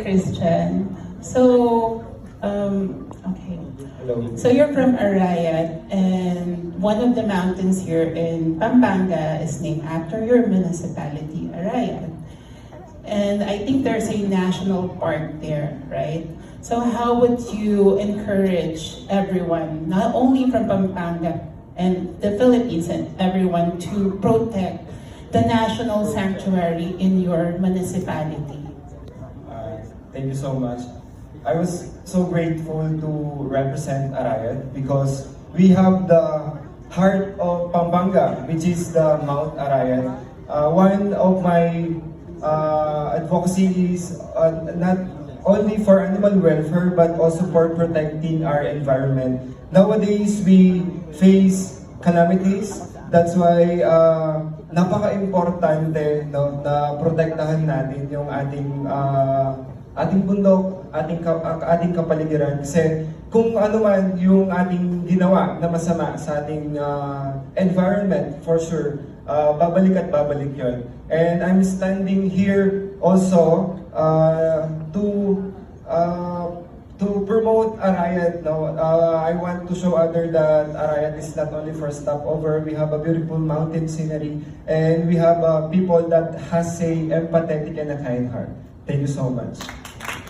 Christian. So, okay. Hello. So you're from Arayat, and one of the mountains here in Pampanga is named after your municipality, Arayat. And I think there's a national park there, right? So how would you encourage everyone, not only from Pampanga and the Philippines and everyone, to protect the national sanctuary in your municipality? Thank you so much. I was so grateful to represent Arayat because we have the heart of Pampanga, which is the Mount Arayat. One of my advocacy is not only for animal welfare but also for protecting our environment. Nowadays, we face calamities. That's why napaka-importante, no, na protektahan natin yung ating bundok, ating kapaligiran. Kasi kung ano man yung ating ginawa na masama sa ating environment, for sure, babalik at babalik yun. And I'm standing here also to promote Arayat. No? I want to show others that Arayat is not only for stopover. We have a beautiful mountain scenery, and we have people that has a empathetic and a kind heart. Thank you so much.